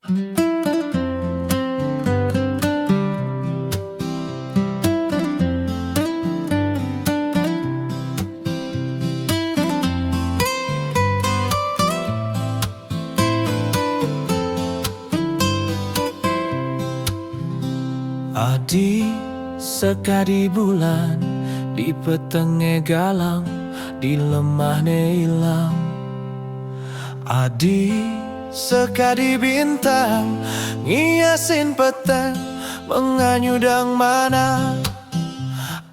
Adi sekadi bulan di petenge galang di lemahne ilang. Adi sekadi bintang ngiasin peteng menganyudang mana.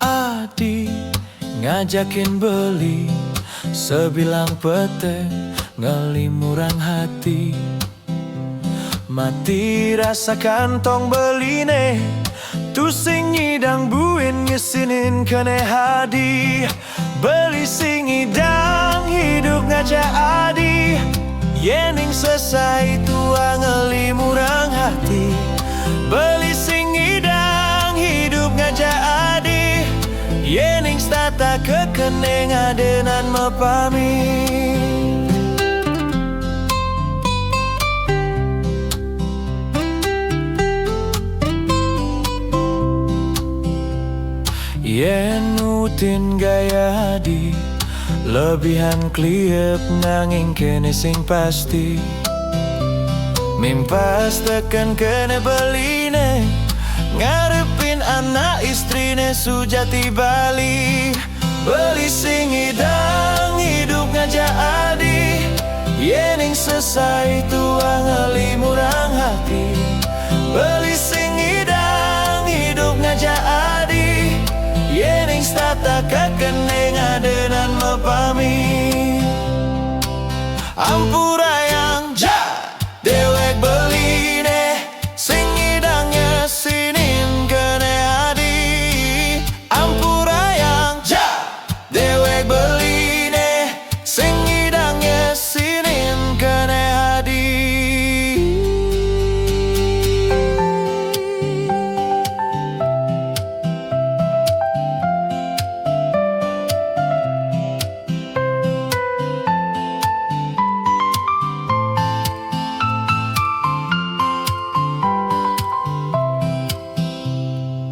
Adi ngajakin beli sebilang peteng ngelimurang hati. Mati rasa kantong beline tu sing nyidang buin ngesinin kene hadi. Beli sing idang hidup ngaca adi. Yening selesai tua ngelimurang hati. Beli sing idang hidup ngaca adi. Yening stata kekeneng adenan mepami. Yen utin gaya di lebihan kliep nanging kene sing pasti. Mimpas tekan kene beline ngarepin anak istrine sujati Bali. Beli sing idang hidup ngaja adi. Yening selesai tua ngelimurang hati. Beli sing idang hidup ngaja adi. Yening stata kekeneng adenan mepami. Ampura yang ja dewek beline sing idangnya sinin kene adi. Ampura yang ja dewek beline sing idangnya sinin kene adi.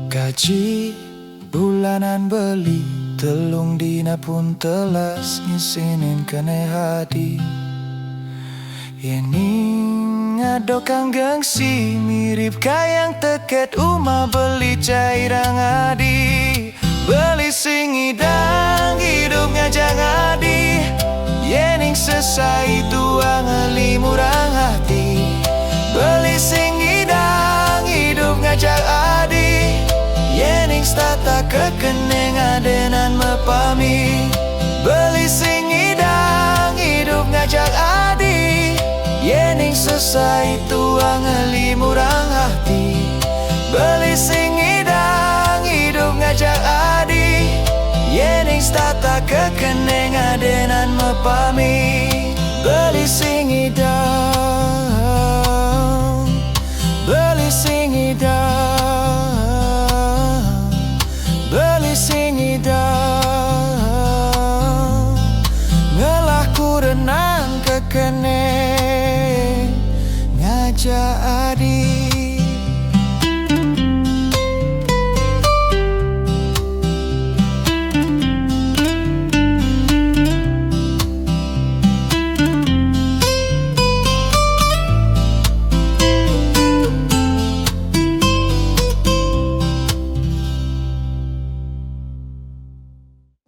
Gaji bulanan beli telung dina pun telas ngisinin kene hadi. Yening adokang gengsi mirip kayang teket uma beli cairang adi. Beli sing idang hidup ngajang adi. Yening selesai tua ngelimurang hati. Beli sing idang hidup ngajang adi. Yening stata kekeneng adenan mepami. Beli sing idang hidup ngajak adi. Yening selesai tua ngelimurang hati. Beli sing idang hidup ngajak adi. Yening stata kekeneng adenan mepami. Beli sing